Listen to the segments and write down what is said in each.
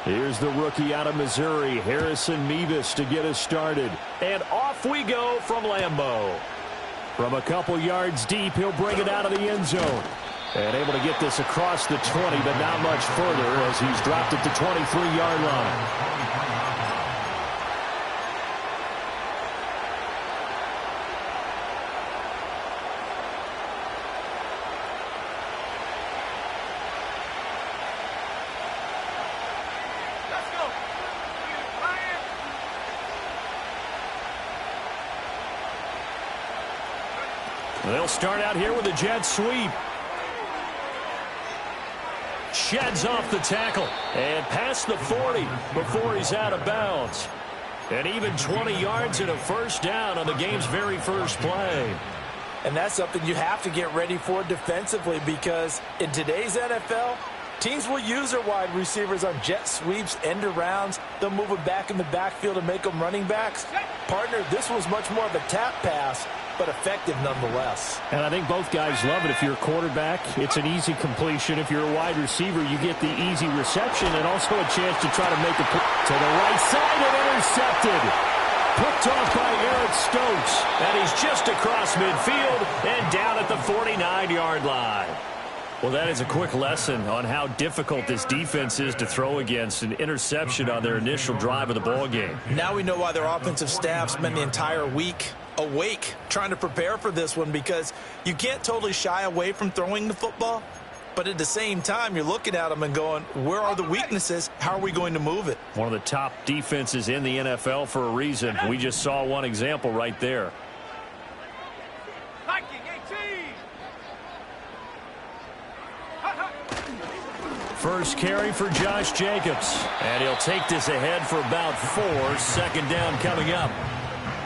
Here's the rookie out of Missouri, Harrison Mevis, to get us started. And off we go from Lambeau. From a couple yards deep, he'll bring it out of the end zone. And able to get this across the 20, but not much further as he's dropped it to 23-yard line. They'll start out here with a jet sweep. Sheds off the tackle and past the 40 before he's out of bounds. And even 20 yards and a first down on the game's very first play. And that's something you have to get ready for defensively, because in today's NFL, teams will use their wide receivers on jet sweeps, end arounds. They'll move them back in the backfield and make them running backs. Partner, this was much more of a tap pass, but effective nonetheless. And I think both guys love it. If you're a quarterback, it's an easy completion. If you're a wide receiver, you get the easy reception and also a chance to try to make a play to the right side and intercepted. Picked off by Eric Stokes. And he's just across midfield and down at the 49-yard line. Well, that is a quick lesson on how difficult this defense is to throw against. An interception on their initial drive of the ballgame. Now we know why their offensive staff spent the entire week awake trying to prepare for this one, because you can't totally shy away from throwing the football, but at the same time you're looking at them and going, where are the weaknesses? How are we going to move it? One of the top defenses in the NFL for a reason. We just saw one example right there. First carry for Josh Jacobs, and he'll take this ahead for about 4. Second down coming up.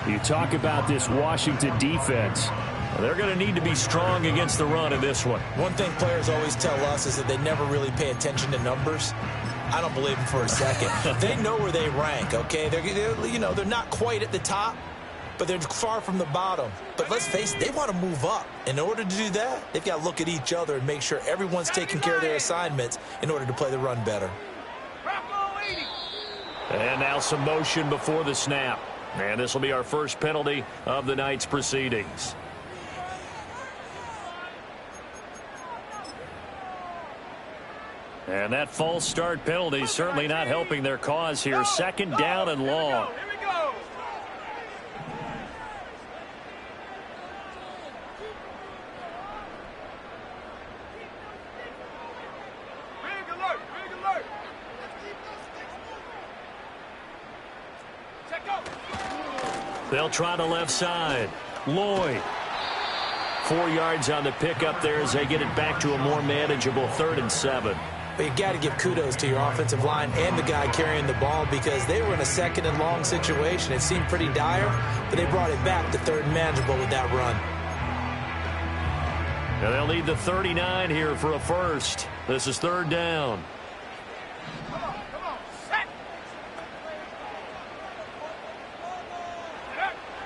You talk about this Washington defense. They're going to need to be strong against the run in this one. One thing players always tell us is that they never really pay attention to numbers. I don't believe them for a second. They know where they rank, okay? They're not quite at the top, but they're far from the bottom. But let's face it, they want to move up. In order to do that, they've got to look at each other and make sure everyone's taking care of their assignments in order to play the run better. And now some motion before the snap. And this will be our first penalty of the night's proceedings. And that false start penalty certainly not helping their cause here. Second down and long. They'll try the left side. Lloyd. 4 yards on the pickup there as they get it back to a more manageable 3rd and 7. But you got to give kudos to your offensive line and the guy carrying the ball, because they were in a 2nd and long situation. It seemed pretty dire, but they brought it back to 3rd and manageable with that run. And they'll need the 39 here for a first. This is 3rd down.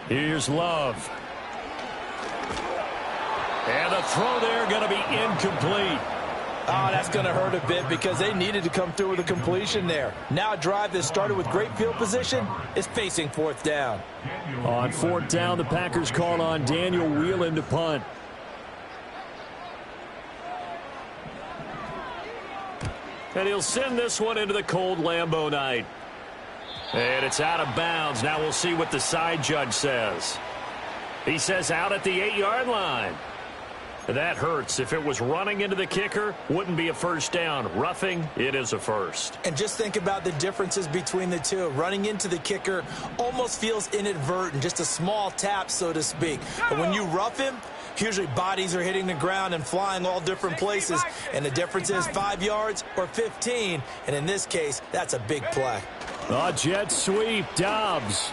Here's Love. And the throw there going to be incomplete. Oh, that's going to hurt a bit, because they needed to come through with a completion there. Now a drive that started with great field position is facing 4th down. On 4th down, the Packers called on Daniel Whelan to punt. And he'll send this one into the cold Lambeau night. And it's out of bounds. Now we'll see what the side judge says. He says out at the 8-yard line. That hurts. If it was running into the kicker, wouldn't be a first down. Roughing, it is a first. And just think about the differences between the two. Running into the kicker almost feels inadvertent, just a small tap, so to speak. But when you rough him, usually bodies are hitting the ground and flying all different places. And the difference is 5 yards or 15. And in this case, that's a big play. A jet sweep, Dobbs.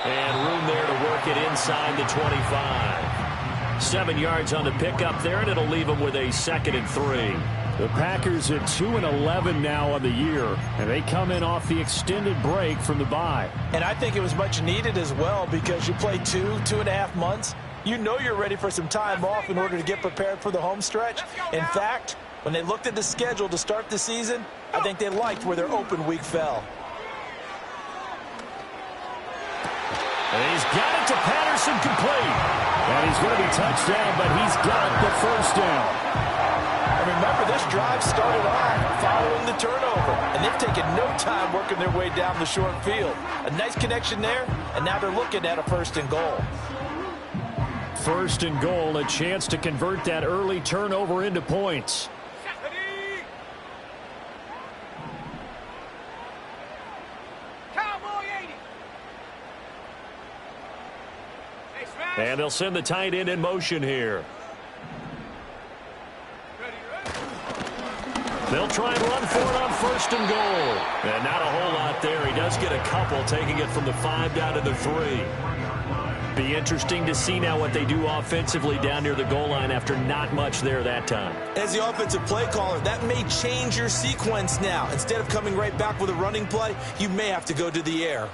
And room there to work it inside the 25. 7 yards on the pickup there, and it'll leave them with a 2nd and 3. The Packers at 2-11 now on the year, and they come in off the extended break from the bye. And I think it was much needed as well, because you play 2.5 months. You know you're ready for some time off in order to get prepared for the home stretch. In fact, When they looked at the schedule to start the season, I think they liked where their open week fell. And he's got it to Patterson, complete. And he's going to be touchdown, but he's got the first down. And remember, this drive started off following the turnover, and they've taken no time working their way down the short field. A nice connection there, and now they're looking at a 1st and goal. 1st and goal, a chance to convert that early turnover into points. And they'll send the tight end in motion here. They'll try and run for it on 1st and goal. And not a whole lot there. He does get a couple, taking it from the 5 down to the 3. Be interesting to see now what they do offensively down near the goal line after not much there that time. As the offensive play caller, that may change your sequence now. Instead of coming right back with a running play, you may have to go to the air.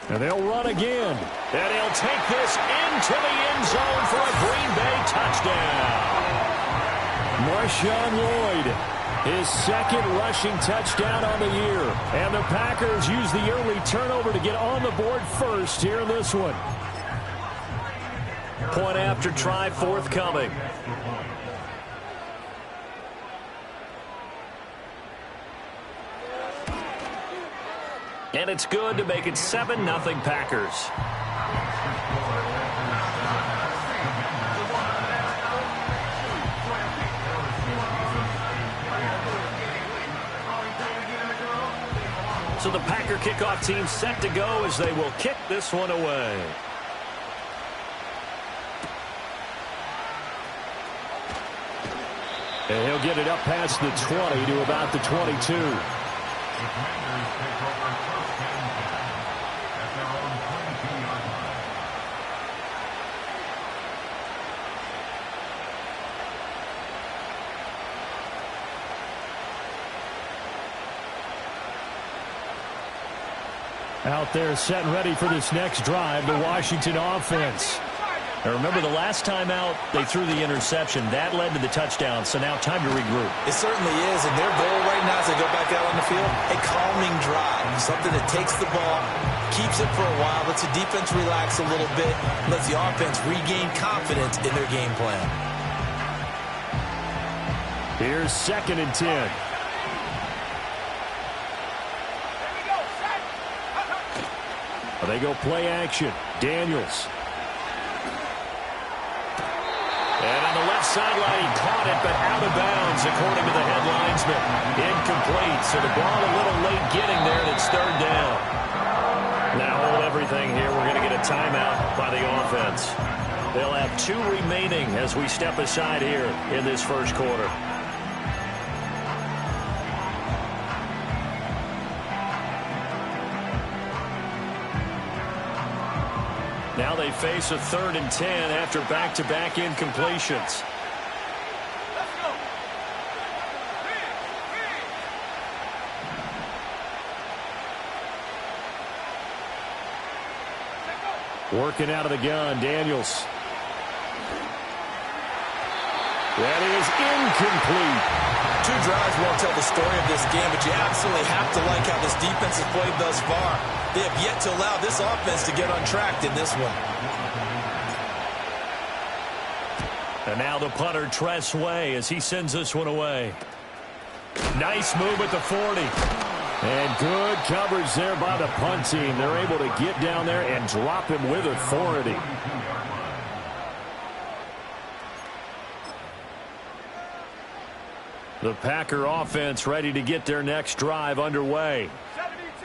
And they'll run again. And he'll take this into the end zone for a Green Bay touchdown. Marshawn Lloyd, his 2nd rushing touchdown on the year. And the Packers use the early turnover to get on the board first here in this one. Point after try forthcoming. And it's good to make it 7-0 Packers. So the Packer kickoff team set to go as they will kick this one away. And he'll get it up past the 20 to about the 22. Out there set and ready for this next drive, the Washington offense. Now remember, the last time out, they threw the interception. That led to the touchdown, so now time to regroup. It certainly is, and their goal right now as they go back out on the field, a calming drive, something that takes the ball, keeps it for a while, lets the defense relax a little bit, lets the offense regain confidence in their game plan. Here's 2nd and 10. They go play action. Daniels. And on the left sideline, he caught it, but out of bounds, according to the head linesman. Incomplete, so the ball a little late getting there, and it's 3rd down. Now hold everything here. We're going to get a timeout by the offense. They'll have 2 remaining as we step aside here in this 1st quarter. Now they face a 3rd and 10 after back-to-back incompletions. Working out of the gun, Daniels. That is incomplete. 2 drives won't tell the story of this game, but you absolutely have to like how this defense has played thus far. They have yet to allow this offense to get untracked in this one. And now the punter, Tress Way, as he sends this one away. Nice move at the 40. And good coverage there by the punt team. They're able to get down there and drop him with authority. The Packer offense ready to get their next drive underway.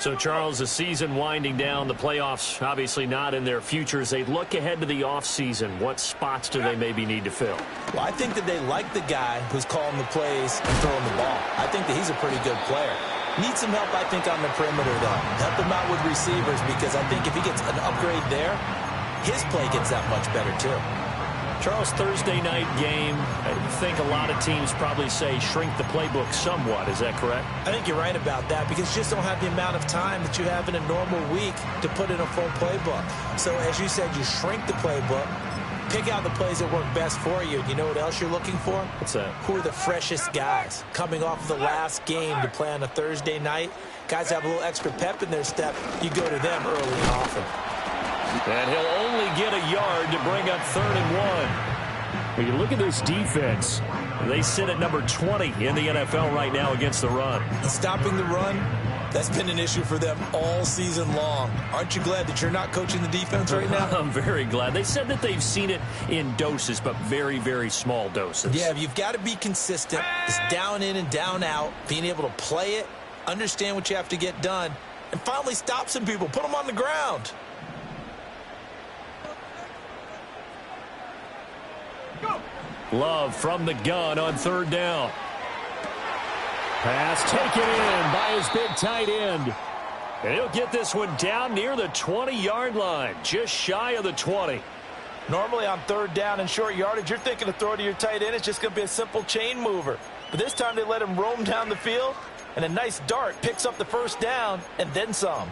So, Charles, the season winding down, the playoffs obviously not in their future. As they look ahead to the offseason, what spots do they maybe need to fill? Well, I think that they like the guy who's calling the plays and throwing the ball. I think that he's a pretty good player. Needs some help, I think, on the perimeter, though. Help him out with receivers, because I think if he gets an upgrade there, his play gets that much better, too. Charles, Thursday night game, I think a lot of teams probably say shrink the playbook somewhat. Is that correct? I think you're right about that, because you just don't have the amount of time that you have in a normal week to put in a full playbook. So, as you said, you shrink the playbook, Pick out the plays that work best for you. And you know what else you're looking for? What's that? Who are the freshest guys coming off of the last game to play on a Thursday night? Guys have a little extra pep in their step. You go to them early and often. And he'll only get a yard to bring up 3rd and 1. When you look at this defense, they sit at number 20 in the NFL right now against the run. And stopping the run, that's been an issue for them all season long. Aren't you glad that you're not coaching the defense right now? I'm very glad. They said that they've seen it in doses, but very, very small doses. Yeah, you've got to be consistent. It's down in and down out, being able to play it, understand what you have to get done, and finally stop some people, put them on the ground. Love from the gun on 3rd down. Pass taken in by his big tight end. And he'll get this one down near the 20-yard line, just shy of the 20. Normally on 3rd down and short yardage, you're thinking to throw to your tight end. It's just going to be a simple chain mover. But this time they let him roam down the field, and a nice dart picks up the 1st down and then some.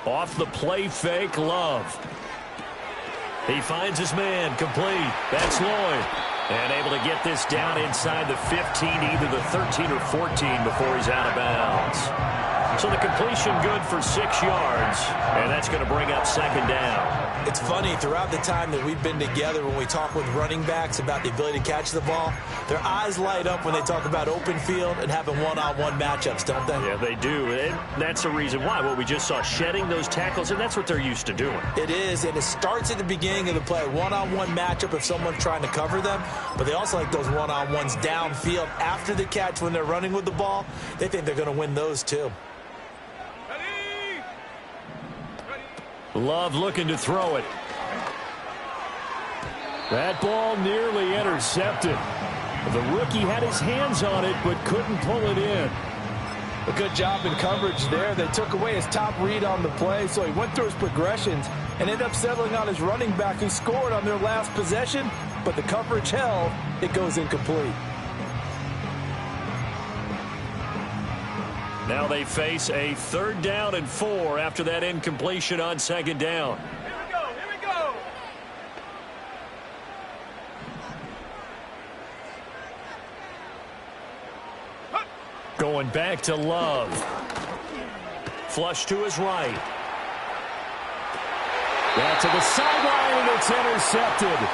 Off the play fake, Love. He finds his man, complete. That's Lloyd. And able to get this down inside the 15, either the 13 or 14 before he's out of bounds. So the completion good for 6 yards, and that's going to bring up 2nd down. It's funny, throughout the time that we've been together, when we talk with running backs about the ability to catch the ball, their eyes light up when they talk about open field and having one-on-one matchups, don't they? Yeah, they do, and that's the reason why. Well, we just saw shedding those tackles, and that's what they're used to doing. It is, and it starts at the beginning of the play. One-on-one matchup if someone's trying to cover them, but they also like those one-on-ones downfield after the catch when they're running with the ball. They think they're going to win those too. Love looking to throw it. That ball nearly intercepted. The rookie had his hands on it but couldn't pull it in. A good job in coverage there. They took away his top read on the play, so he went through his progressions and ended up settling on his running back who scored on their last possession, but the coverage held. It goes incomplete. Now they face a 3rd down and 4 after that incompletion on 2nd down. Here we go. Going back to Love. Flush to his right. Down to the sideline, and it's intercepted.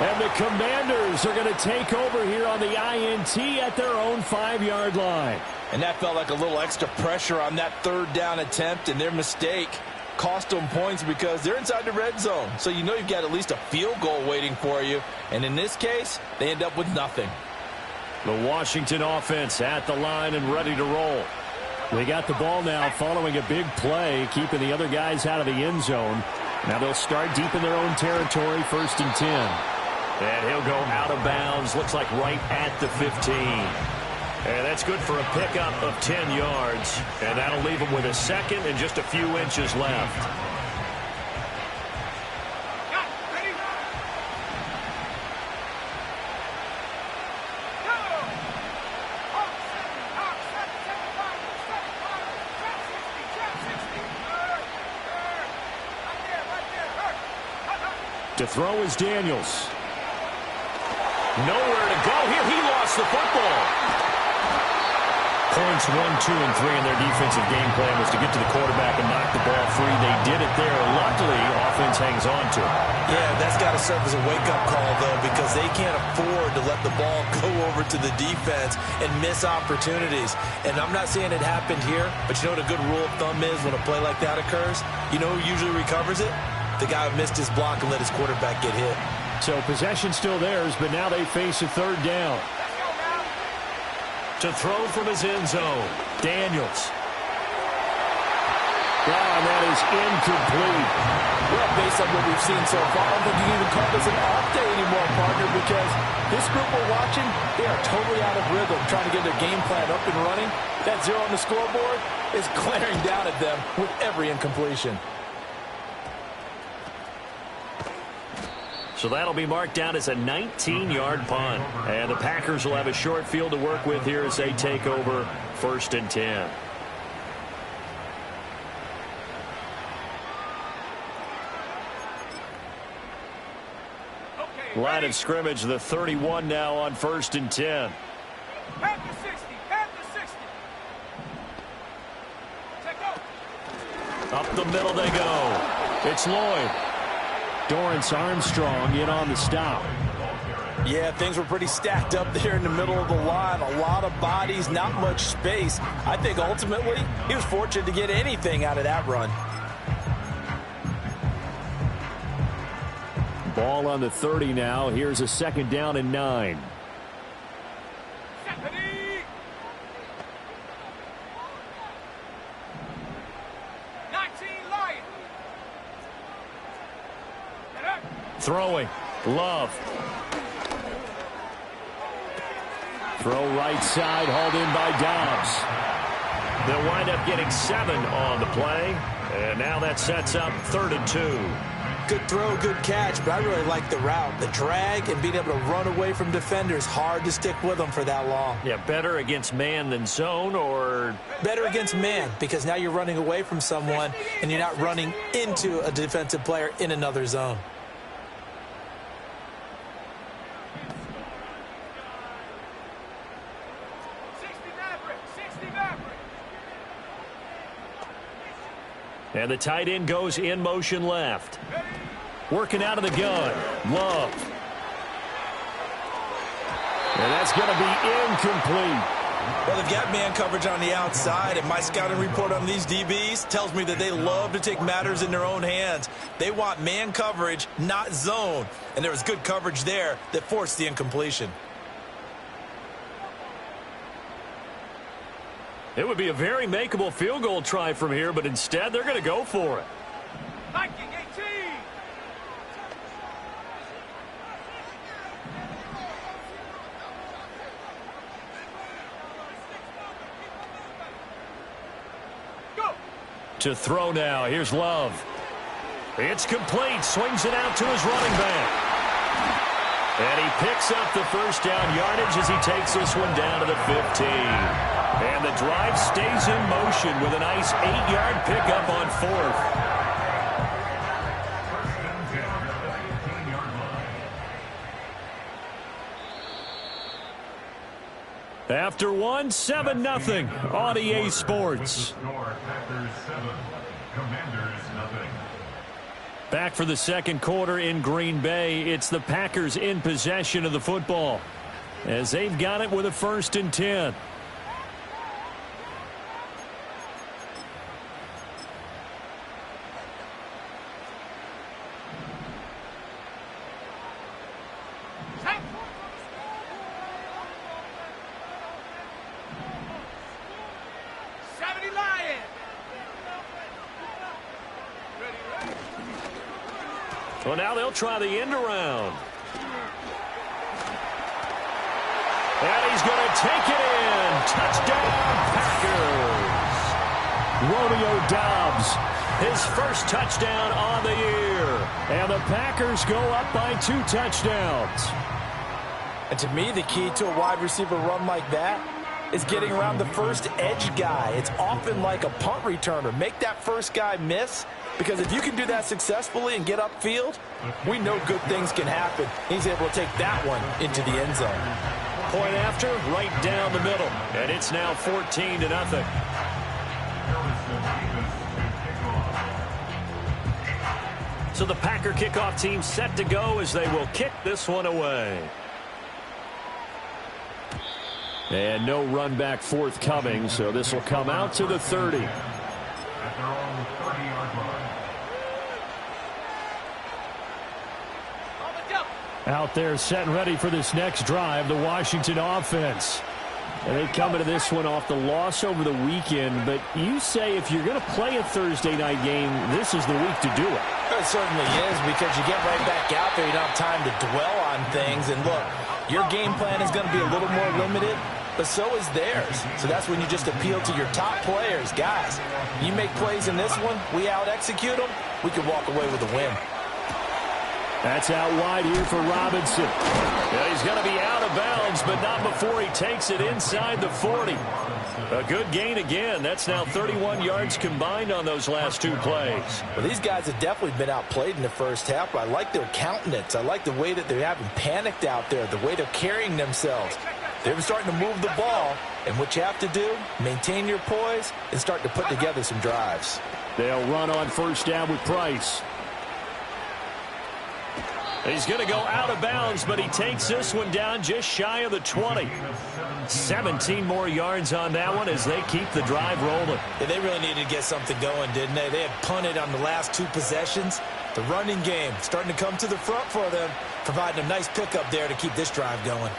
And the Commanders are going to take over here on the INT at their own 5-yard line. And that felt like a little extra pressure on that 3rd down attempt, and their mistake cost them points because they're inside the red zone. So you know you've got at least a field goal waiting for you. And in this case, they end up with nothing. The Washington offense at the line and ready to roll. They got the ball now following a big play, keeping the other guys out of the end zone. Now they'll start deep in their own territory, 1st and 10. And he'll go out of bounds, looks like right at the 15. And that's good for a pickup of 10 yards. And that'll leave him with a 2nd and just a few inches left. To throw is Daniels. Nowhere to go here. He lost the football. Points 1, 2, and 3 in their defensive game plan was to get to the quarterback and knock the ball free. They did it there. Luckily, offense hangs on to it. Yeah, that's got to serve as a wake-up call, though, because they can't afford to let the ball go over to the defense and miss opportunities. And I'm not saying it happened here, but you know what a good rule of thumb is when a play like that occurs? You know who usually recovers it? The guy who missed his block and let his quarterback get hit. So possession still theirs, but now they face a 3rd down. To throw from his end zone, Daniels. And that is incomplete. Well, based on what we've seen so far, I don't think you can even call this an off day anymore, partner, because this group we're watching, they are totally out of rhythm, trying to get their game plan up and running. That 0 on the scoreboard is glaring down at them with every incompletion. So that'll be marked down as a 19-yard punt. And the Packers will have a short field to work with here as they take over 1st and 10. Line of scrimmage, the 31 now on 1st and 10. Pack the 60, pack the 60. Check go. Up the middle they go. It's Lloyd. Dorrance Armstrong in on the stop. Yeah, things were pretty stacked up there in the middle of the line. A lot of bodies, not much space. I think ultimately he was fortunate to get anything out of that run. Ball on the 30 now. Here's a 2nd down and 9. Throwing. Love. Throw right side, hauled in by Dobbs. They'll wind up getting 7 on the play. And now that sets up 3rd and 2. Good throw, good catch, but I really like the route. The drag and being able to run away from defenders, hard to stick with them for that long. Yeah, better against man than zone, or better against man, because now you're running away from someone and you're not running into a defensive player in another zone. And the tight end goes in motion left. Working out of the gun. Love. And that's going to be incomplete. Well, they've got man coverage on the outside, and my scouting report on these DBs tells me that they love to take matters in their own hands. They want man coverage, not zone. And there was good coverage there that forced the incompletion. It would be a very makeable field goal try from here, but instead they're going to go for it. Viking 18. Go. To throw now. Here's Love. It's complete. Swings it out to his running back. And he picks up the first down yardage as he takes this one down to the 15. And the drive stays in motion with a nice 8-yard pickup on 4th. After 1, 7-0 on EA Sports. Back for the 2nd quarter in Green Bay. It's the Packers in possession of the football as they've got it with a 1st and 10. Well, now they'll try the end around. And he's going to take it in. Touchdown, Packers. Romeo Dobbs, his first touchdown on the year. And the Packers go up by 2 touchdowns. And to me, the key to a wide receiver run like that is getting around the first edge guy. It's often like a punt returner. Make that first guy miss, because if you can do that successfully and get upfield, we know good things can happen. He's able to take that one into the end zone. Point after, right down the middle. And it's now 14-0. So the Packer kickoff team set to go as they will kick this one away. And no run back forthcoming, so this will come out to the 30. Out there set and ready for this next drive, the Washington offense. And they come into this one off the loss over the weekend, but you say if you're going to play a Thursday night game, this is the week to do it. It certainly is, because you get right back out there. You don't have time to dwell on things. And look, your game plan is going to be a little more limited, but so is theirs. So that's when you just appeal to your top players. Guys, you make plays in this one, we out-execute them, we can walk away with a win. That's out wide here for Robinson. Yeah, he's going to be out of bounds, but not before he takes it inside the 40. A good gain again. That's now 31 yards combined on those last two plays. Well, these guys have definitely been outplayed in the first half, but I like their countenance. I like the way that they're having panicked out there, the way they're carrying themselves. They're starting to move the ball, and what you have to do, maintain your poise and start to put together some drives. They'll run on first down with Price. He's going to go out of bounds, but he takes this one down just shy of the 20. 17 more yards on that one as they keep the drive rolling. Yeah, they really needed to get something going, didn't they? They had punted on the last two possessions. The running game starting to come to the front for them, providing a nice pickup there to keep this drive going.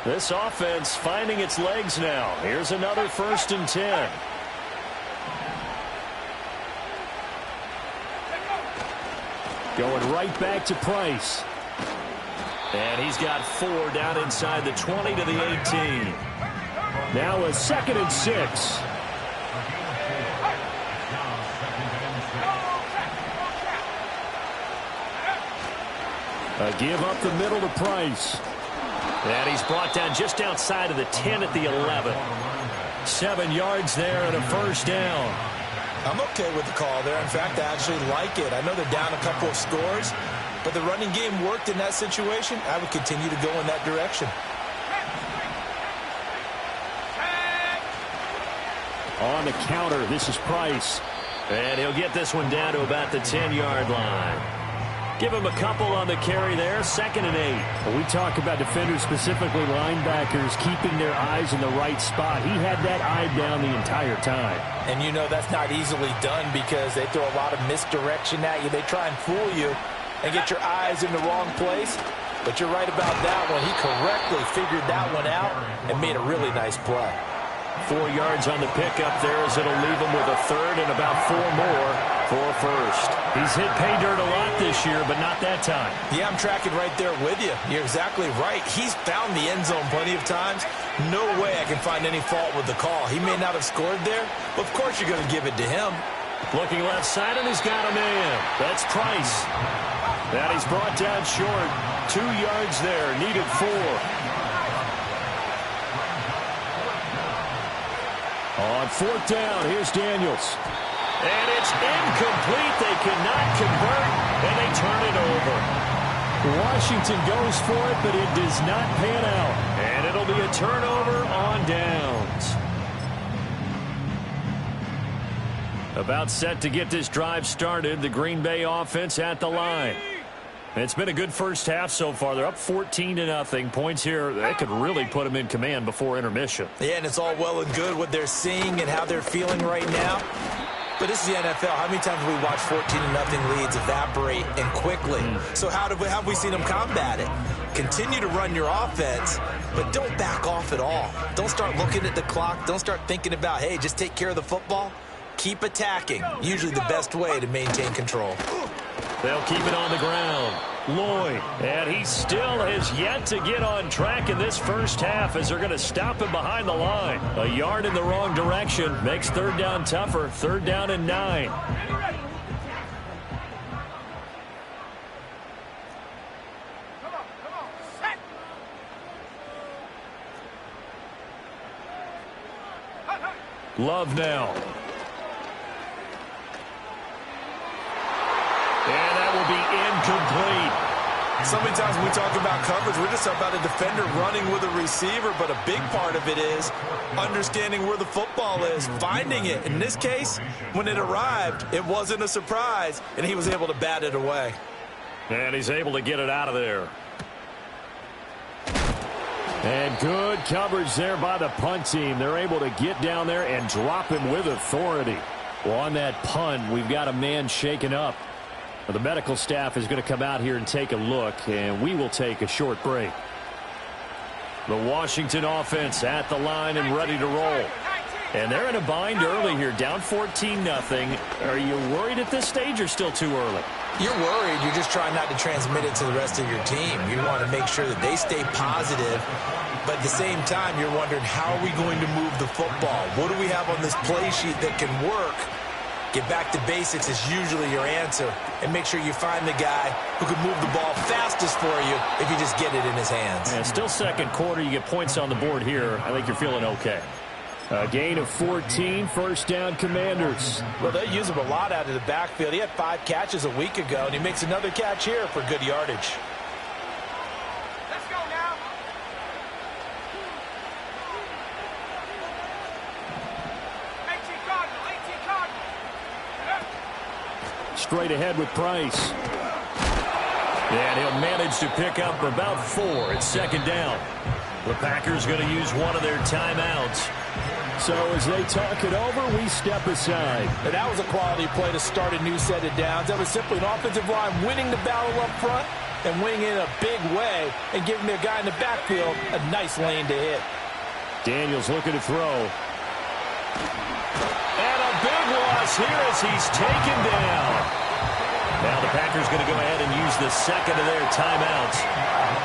This offense finding its legs now. Here's another 1st and 10. Going right back to Price. And he's got 4 down inside the 20 to the 18. Now a 2nd and 6. A give up the middle to Price. And he's brought down just outside of the 10 at the 11. 7 yards there and a 1st down. I'm okay with the call there. In fact, I actually like it. I know they're down a couple of scores, but the running game worked in that situation. I would continue to go in that direction. On the counter, this is Price. And he'll get this one down to about the 10-yard line. Give him a couple on the carry there. 2nd and 8. When we talk about defenders, specifically linebackers, keeping their eyes in the right spot. He had that eye down the entire time. And you know that's not easily done because they throw a lot of misdirection at you. They try and fool you and get your eyes in the wrong place. But you're right about that one. He correctly figured that one out and made a really nice play. 4 yards on the pickup there as it'll leave him with a 3rd and about 4 more for a 1st. He's hit pay dirt a lot this year, but not that time. Yeah, I'm tracking right there with you. You're exactly right. He's found the end zone plenty of times. No way I can find any fault with the call. He may not have scored there, but of course you're going to give it to him. Looking left side, and he's got him in. That's Price. That he's brought down short. 2 yards there, needed 4. On 4th down, here's Daniels. And it's incomplete. They cannot convert, and they turn it over. Washington goes for it, but it does not pan out. And it'll be a turnover on downs. About set to get this drive started. The Green Bay offense at the line. It's been a good first half so far. They're up 14-0. Points here, that could really put them in command before intermission. Yeah, and it's all well and good what they're seeing and how they're feeling right now. But this is the NFL. How many times have we watched 14-0 leads evaporate and quickly? So how have we seen them combat it? Continue to run your offense, but don't back off at all. Don't start looking at the clock. Don't start thinking about, hey, just take care of the football. Keep attacking. Usually the best way to maintain control. They'll keep it on the ground. Lloyd. And he still has yet to get on track in this first half as they're going to stop him behind the line. A yard in the wrong direction makes 3rd down tougher. 3rd down and 9. Love now. And that will be incomplete. So many times when we talk about coverage, we're just about a defender running with a receiver, but a big part of it is understanding where the football is, finding it. In this case, when it arrived, it wasn't a surprise, and he was able to bat it away. And he's able to get it out of there. And good coverage there by the punt team. They're able to get down there and drop him with authority. Well, on that punt, we've got a man shaken up. The medical staff is going to come out here and take a look, and we will take a short break. The Washington offense at the line and ready to roll. And they're in a bind early here, down 14-0. Are you worried at this stage or still too early? You're worried. You're just trying not to transmit it to the rest of your team. You want to make sure that they stay positive, but at the same time, you're wondering, how are we going to move the football? What do we have on this play sheet that can work? Get back to basics is usually your answer, and make sure you find the guy who can move the ball fastest for you if you just get it in his hands. Yeah, still second quarter. You get points on the board here. I think you're feeling okay. A gain of 14, first down, Commanders. Well, they use him a lot out of the backfield. He had 5 catches a week ago, and he makes another catch here for good yardage. Let's go now. Straight ahead with Price. And he'll manage to pick up about 4. It's second down. The Packers going to use one of their timeouts. So as they talk it over, we step aside. And that was a quality play to start a new set of downs. That was simply an offensive line winning the battle up front and winning it in a big way and giving their guy in the backfield a nice lane to hit. Daniels looking to throw. And a big loss here as he's taken down. Now the Packers going to go ahead and use the second of their timeouts.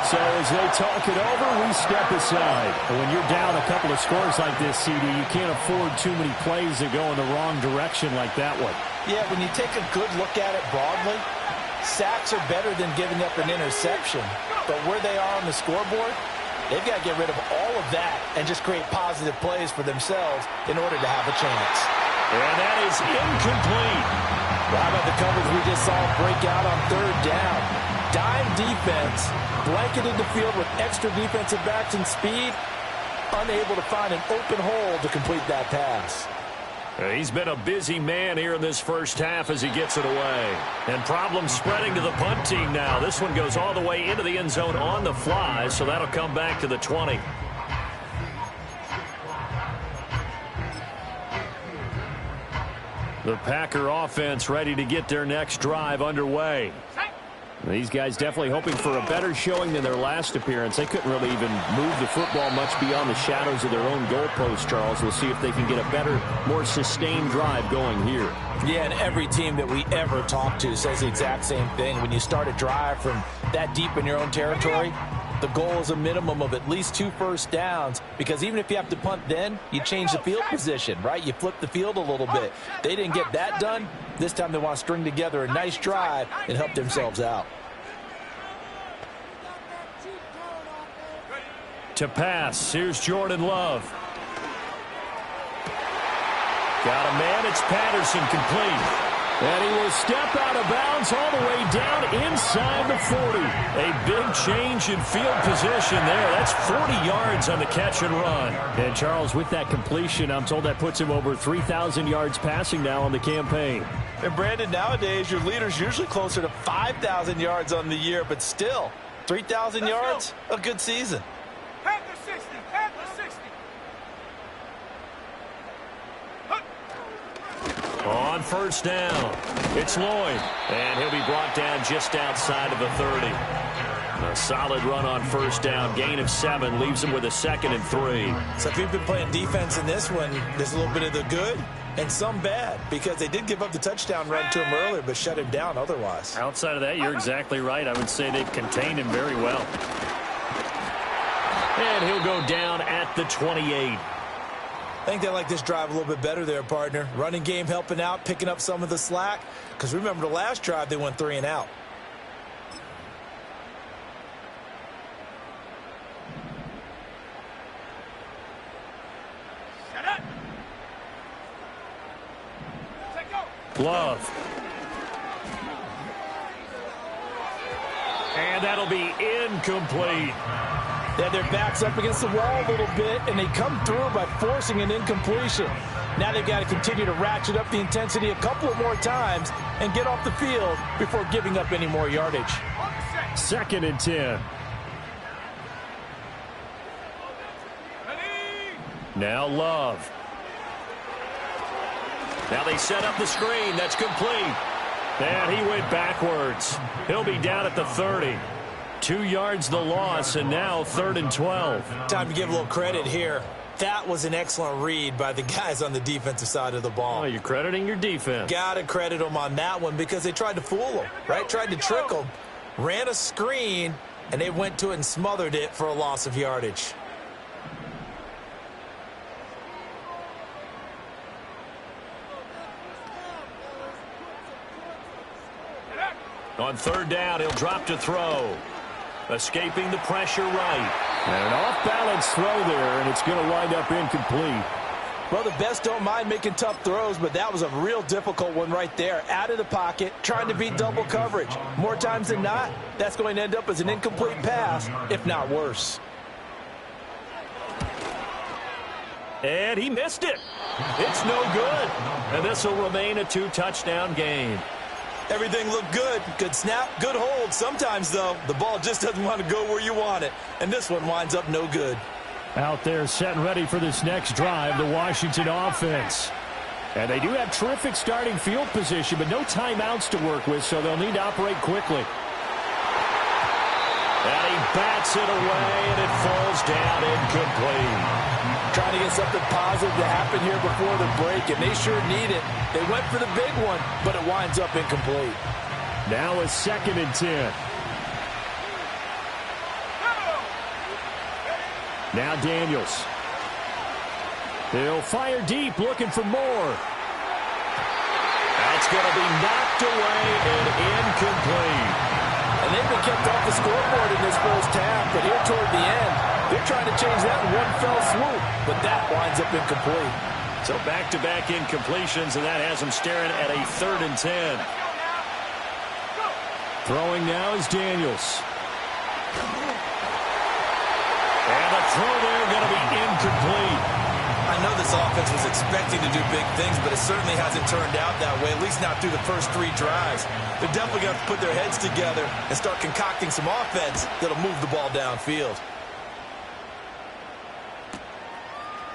So as they talk it over, we step aside. And when you're down a couple of scores like this, CD, you can't afford too many plays that go in the wrong direction like that one. Yeah, when you take a good look at it broadly, sacks are better than giving up an interception. But where they are on the scoreboard, they've got to get rid of all of that and just create positive plays for themselves in order to have a chance. And that is incomplete. Well, how about the coverage we just saw break out on third down? Dime defense, blanketed the field with extra defensive backs and speed, unable to find an open hole to complete that pass. He's been a busy man here in this first half as he gets it away. And problems spreading to the punt team now. This one goes all the way into the end zone on the fly, so that'll come back to the 20. The Packer offense ready to get their next drive underway. These guys definitely hoping for a better showing than their last appearance. They couldn't really even move the football much beyond the shadows of their own goalpost, Charles. We'll see if they can get a better, more sustained drive going here. Yeah, and every team that we ever talk to says the exact same thing. When you start a drive from that deep in your own territory, the goal is a minimum of at least 2 first downs, because even if you have to punt then, you change the field position, right? You flip the field a little bit. They didn't get that done. This time they want to string together a nice drive and help themselves out. To pass, here's Jordan Love. Got a man, it's Patterson, complete. And he will step out of bounds all the way down inside the 40. A big change in field position there. That's 40 yards on the catch and run. And Charles, with that completion, I'm told that puts him over 3,000 yards passing now on the campaign. And Brandon, nowadays your leader's usually closer to 5,000 yards on the year, but still, 3,000 yards, a good season. Panther 60, Panther 60. On first down, it's Lloyd, and he'll be brought down just outside of the 30. A solid run on first down, gain of 7, leaves him with a 2nd and 3. So if you've been playing defense in this one, there's a little bit of the good and some bad, because they did give up the touchdown run to him earlier, but shut him down otherwise. Outside of that, you're exactly right. I would say they've contained him very well. And he'll go down at the 28. I think they like this drive a little bit better there, partner. Running game helping out, picking up some of the slack. Because remember the last drive, they went 3 and out. Set up. Take go. Love. And that'll be incomplete. They had their backs up against the wall a little bit, and they come through by forcing an incompletion. Now they've got to continue to ratchet up the intensity a couple of more times and get off the field before giving up any more yardage. 2nd and 10. Now Love. Now they set up the screen. That's complete. And he went backwards. He'll be down at the 30. 2 yards the loss, and now 3rd and 12. Time to give a little credit here. That was an excellent read by the guys on the defensive side of the ball. Oh, you're crediting your defense. Got to credit them on that one because they tried to fool them, right? Tried to trick them. Ran a screen, and they went to it and smothered it for a loss of yardage. On 3rd down, he'll drop to throw. Escaping the pressure right. And an off-balance throw there, and it's going to wind up incomplete. Well, the best don't mind making tough throws, but that was a real difficult one right there. Out of the pocket, trying to beat double coverage. More times than not, that's going to end up as an incomplete pass, if not worse. And he missed it. It's no good. And this will remain a 2-touchdown game. Everything looked good. Good snap, good hold. Sometimes, though, the ball just doesn't want to go where you want it. And this one winds up no good. Out there set and ready for this next drive, the Washington offense. And they do have terrific starting field position, but no timeouts to work with, so they'll need to operate quickly. And he bats it away, and it falls down incomplete. Trying to get something positive to happen here before the break, and they sure need it. They went for the big one, but it winds up incomplete. Now a 2nd and 10. Now Daniels. He'll fire deep, looking for more. That's going to be knocked away and incomplete. And they've been kept off the scoreboard in this first half, but here toward the end, they're trying to change that in one fell swoop, but that winds up incomplete. So back-to-back incompletions, and that has them staring at a 3rd and 10. Throwing now is Daniels. And the throw there going to be incomplete. I know this offense was expecting to do big things, but it certainly hasn't turned out that way, at least not through the first 3 drives. They're definitely going to put their heads together and start concocting some offense that'll move the ball downfield.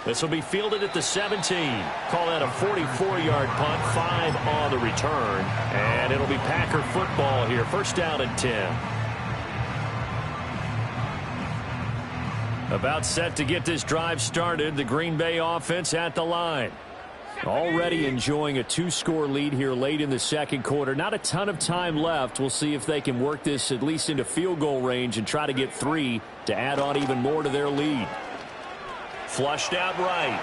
This will be fielded at the 17. Call that a 44-yard punt, 5 on the return. And it'll be Packer football here. 1st down and 10. About set to get this drive started. The Green Bay offense at the line. Already enjoying a 2-score lead here late in the 2nd quarter. Not a ton of time left. We'll see if they can work this at least into field goal range and try to get 3 to add on even more to their lead. Flushed out right.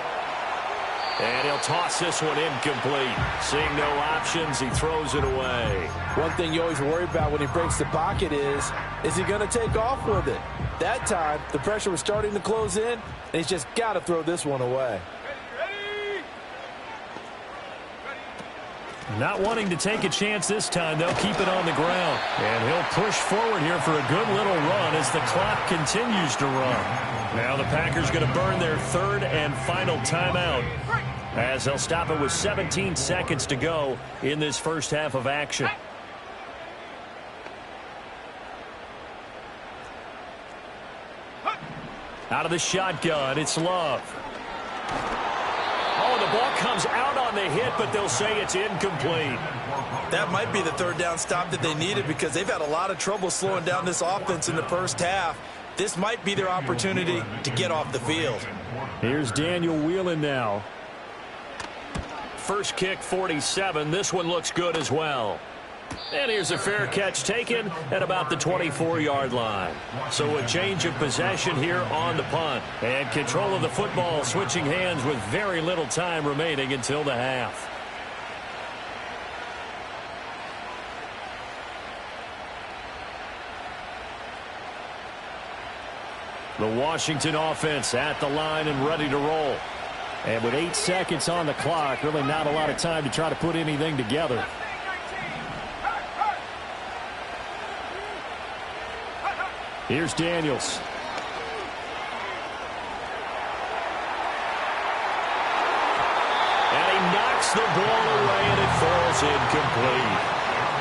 And he'll toss this one incomplete. Seeing no options, he throws it away. One thing you always worry about when he breaks the pocket is he going to take off with it? That time, the pressure was starting to close in, and he's just got to throw this one away. Not wanting to take a chance this time, they'll keep it on the ground. And he'll push forward here for a good little run as the clock continues to run. Now the Packers going to burn their 3rd and final timeout, as they'll stop it with 17 seconds to go in this first half of action. Out of the shotgun, it's Love. Oh, the ball comes out on the hit, but they'll say it's incomplete. That might be the 3rd down stop that they needed because they've had a lot of trouble slowing down this offense in the first half. This might be their opportunity to get off the field. Here's Daniel Whelan now. First kick, 47. This one looks good as well. And here's a fair catch taken at about the 24-yard line. So a change of possession here on the punt. And control of the football switching hands with very little time remaining until the half. The Washington offense at the line and ready to roll. And with 8 seconds on the clock, really not a lot of time to try to put anything together. Here's Daniels. And he knocks the ball away, and it falls incomplete.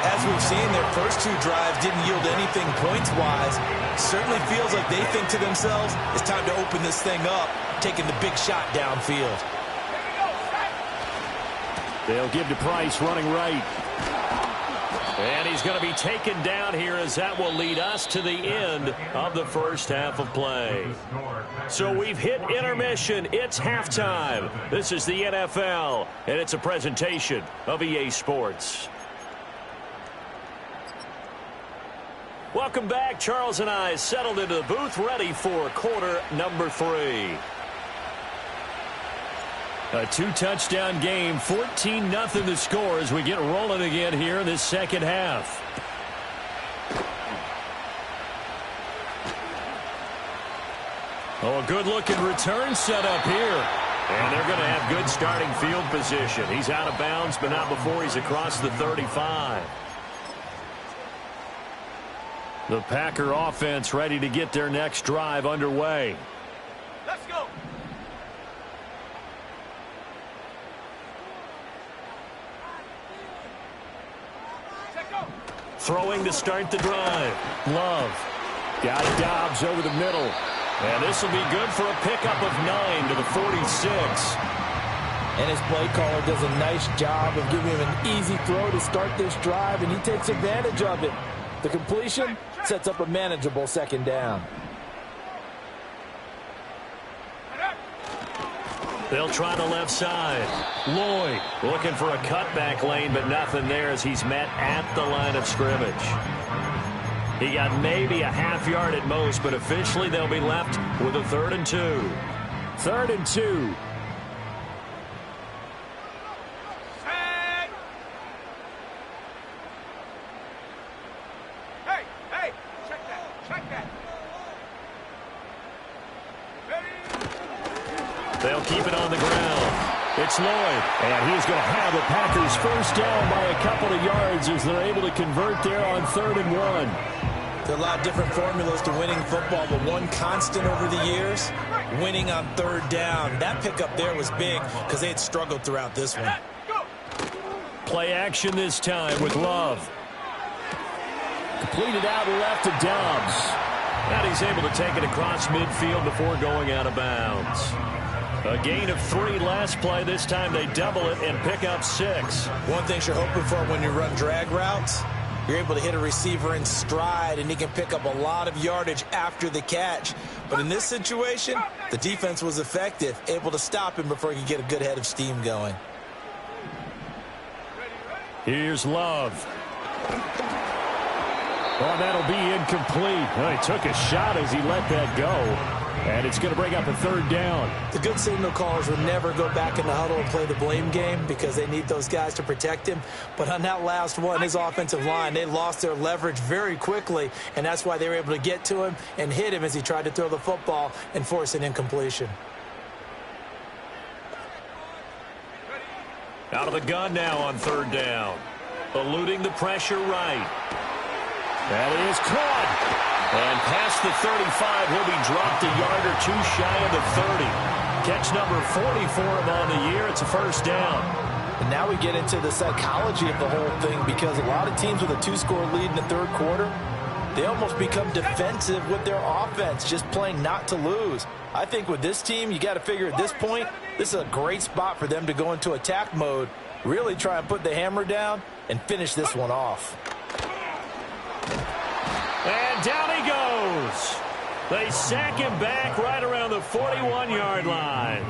As we've seen, their first 2 drives didn't yield anything points-wise. Certainly feels like they think to themselves, it's time to open this thing up, taking the big shot downfield. They'll give to Price running right. And he's going to be taken down here as that will lead us to the end of the first half of play. So we've hit intermission. It's halftime. This is the NFL, and it's a presentation of EA Sports. Welcome back. Charles and I settled into the booth, ready for quarter number 3. A 2-touchdown game, 14-0 the score as we get rolling again here in this second half. Oh, a good-looking return set up here. And they're going to have good starting field position. He's out of bounds, but not before he's across the 35. The Packer offense ready to get their next drive underway. Let's go. Throwing to start the drive. Love. Got Dobbs over the middle. And this will be good for a pickup of 9 to the 46. And his play caller does a nice job of giving him an easy throw to start this drive, and he takes advantage of it. The completion sets up a manageable second down. They'll try the left side. Lloyd looking for a cutback lane, but nothing there as he's met at the line of scrimmage. He got maybe a half yard at most, but officially they'll be left with a 3rd and 2. 3rd and 2. Hey, check that. They'll keep it on the ground. It's Lloyd, and he's going to have the Packers first down by a couple of yards as they're able to convert there on 3rd and 1. There are a lot of different formulas to winning football, but one constant over the years, winning on 3rd down. That pickup there was big because they had struggled throughout this one. Play action this time with Love. Completed out left to Dobbs. And he's able to take it across midfield before going out of bounds. A gain of 3 last play. This time they double it and pick up 6. One thing you're hoping for when you run drag routes, you're able to hit a receiver in stride, and he can pick up a lot of yardage after the catch. But in this situation, the defense was effective, able to stop him before he could get a good head of steam going. Here's Love. Oh, that'll be incomplete. Oh, he took a shot as he let that go. And it's going to bring up a 3rd down. The good signal callers would never go back in the huddle and play the blame game because they need those guys to protect him. But on that last one, his offensive line, they lost their leverage very quickly, and that's why they were able to get to him and hit him as he tried to throw the football and force an incompletion. Out of the gun now on 3rd down. Eluding the pressure right. That is caught. And past the 35, he'll be dropped a yard or 2 shy of the 30. Catch number 40 for him on the year. It's a first down. And now we get into the psychology of the whole thing, because a lot of teams with a 2-score lead in the 3rd quarter, they almost become defensive with their offense, just playing not to lose. I think with this team, you got to figure at this point, this is a great spot for them to go into attack mode, really try and put the hammer down and finish this one off. And down he goes. They sack him back right around the 41-yard line.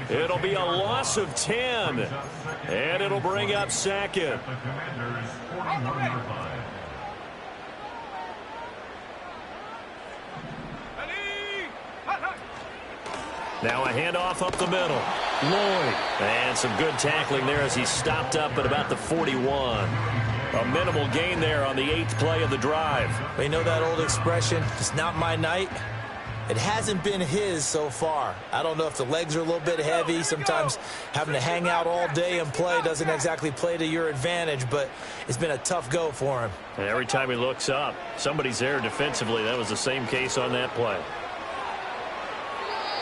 It'll be a loss of 10. And it'll bring up 2nd. Now a handoff up the middle. Lloyd. And some good tackling there as he stopped up at about the 41. A minimal gain there on the 8th play of the drive. But you know that old expression, it's not my night? It hasn't been his so far. I don't know if the legs are a little bit heavy. Sometimes having to hang out all day and play doesn't exactly play to your advantage, but it's been a tough go for him. And every time he looks up, somebody's there defensively. That was the same case on that play.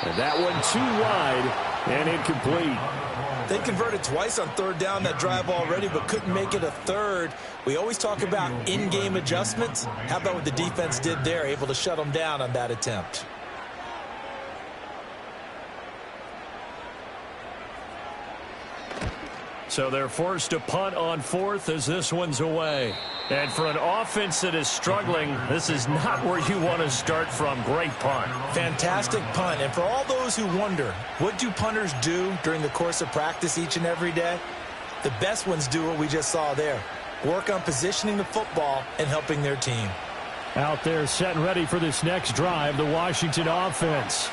And that one too wide and incomplete. They converted twice on 3rd down that drive already, but couldn't make it a 3rd. We always talk about in-game adjustments. How about what the defense did there, able to shut them down on that attempt? So they're forced to punt on fourth as this one's away. And for an offense that is struggling, this is not where you want to start from. Great punt. Fantastic punt. And for all those who wonder, what do punters do during the course of practice each and every day? The best ones do what we just saw there. Work on positioning the football and helping their team. Out there set and ready for this next drive, the Washington offense.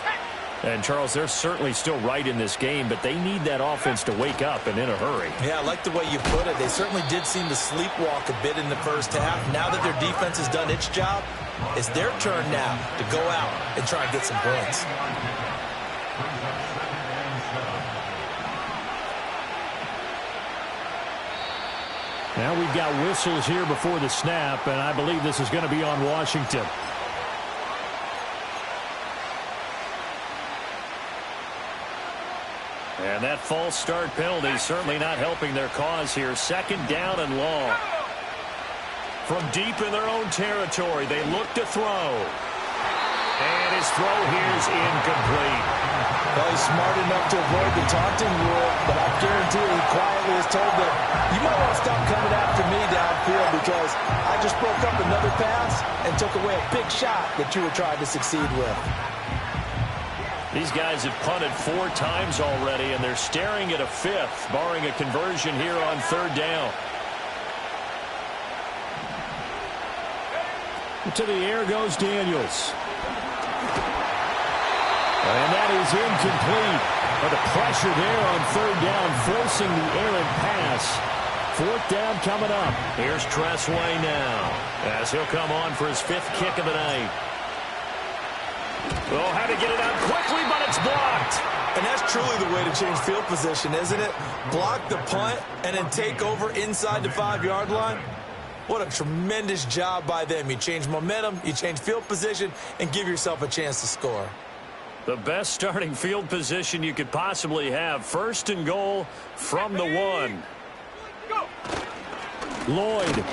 And, Charles, they're certainly still right in this game, but they need that offense to wake up and in a hurry. Yeah, I like the way you put it. They certainly did seem to sleepwalk a bit in the first half. Now that their defense has done its job, it's their turn now to go out and try and get some points. Now we've got whistles here before the snap, and I believe this is going to be on Washington. And that false start penalty certainly not helping their cause here. Second down and long. From deep in their own territory, they look to throw. And his throw here is incomplete. Well, he's smart enough to avoid the taunting rule, but I guarantee he quietly is told that you might want to stop coming after me downfield because I just broke up another pass and took away a big shot that you were trying to succeed with. These guys have punted 4 times already, and they're staring at a 5th, barring a conversion here on third down. To the air goes Daniels. And that is incomplete. But the pressure there on third down, forcing the errant pass. Fourth down coming up. Here's Tressway now, as he'll come on for his 5th kick of the night. Oh, had to get it out quickly, but it's blocked. And that's truly the way to change field position, isn't it? Block the punt and then take over inside the 5-yard line. What a tremendous job by them. You change momentum, you change field position, and give yourself a chance to score. The best starting field position you could possibly have. First and goal from the 1. Lloyd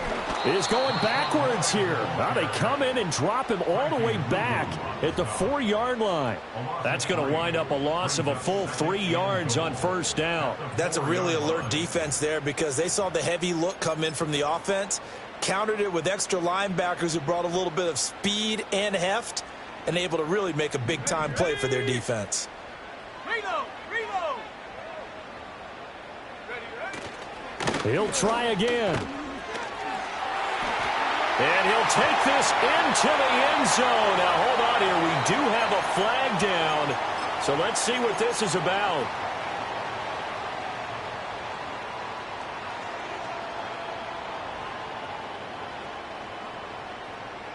is going backwards here. Now they come in and drop him all the way back at the 4-yard line. That's going to wind up a loss of a full 3 yards on first down. That's a really alert defense there because they saw the heavy look come in from the offense, countered it with extra linebackers who brought a little bit of speed and heft, and able to really make a big-time play for their defense. Reload! Reload! He'll try again. And he'll take this into the end zone. Now, hold on here. We do have a flag down. So let's see what this is about.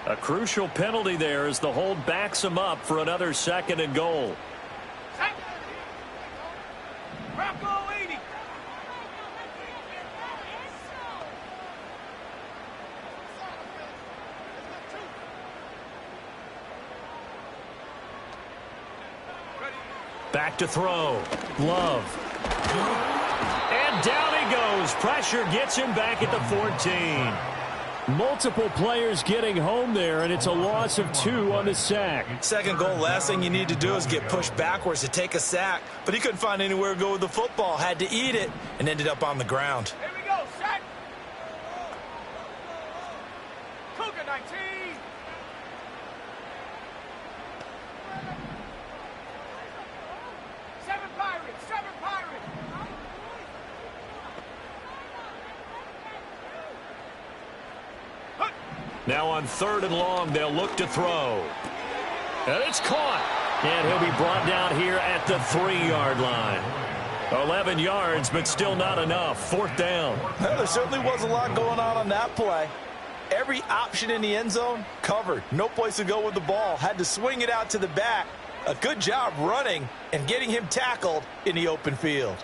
A crucial penalty there as the hold backs him up for another 2nd and goal. Bronco 80! Back to throw. Love. And down he goes. Pressure gets him back at the 14. Multiple players getting home there, and it's a loss of 2 on the sack. Second goal, last thing you need to do is get pushed backwards to take a sack. But he couldn't find anywhere to go with the football, had to eat it, and ended up on the ground. Here we go, set! Cougar 19! Seven Pirates! Now on 3rd and long, they'll look to throw. And it's caught. And he'll be brought down here at the 3-yard line. 11 yards, but still not enough. 4th down. Well, there certainly was a lot going on that play. Every option in the end zone covered. No place to go with the ball. Had to swing it out to the back. A good job running and getting him tackled in the open field.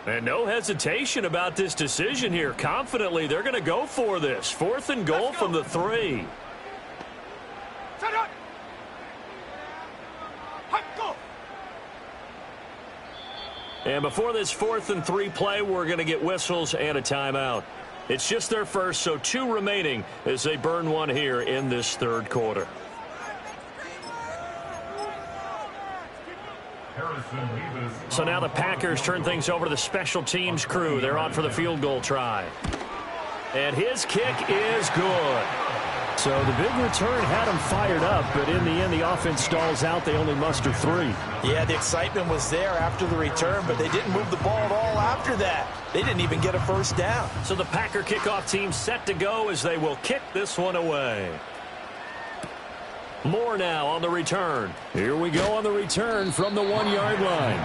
And no hesitation about this decision here. Confidently, they're going to go for this. 4th and goal from the 3. Set up! Hot, go! And before this 4th and 3 play, we're going to get whistles and a timeout. It's just their first, so 2 remaining as they burn one here in this 3rd quarter. So now the Packers turn things over to the special teams crew. They're on for the field goal try. And his kick is good. So the big return had them fired up, but in the end, the offense stalls out. They only muster 3. Yeah, the excitement was there after the return, but they didn't move the ball at all after that. They didn't even get a first down. So the Packer kickoff team set to go as they will kick this one away. More now on the return. Here we go on the return from the 1-yard line.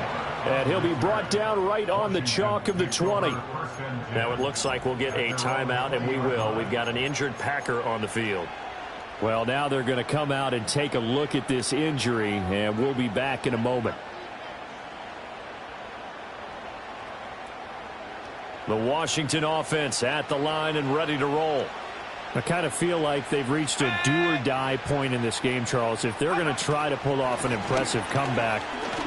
And he'll be brought down right on the chalk of the 20. Now it looks like we'll get a timeout, and we will. We've got an injured Packer on the field. Well, now they're going to come out and take a look at this injury, and we'll be back in a moment. The Washington offense at the line and ready to roll. I kind of feel like they've reached a do-or-die point in this game, Charles. If they're going to try to pull off an impressive comeback,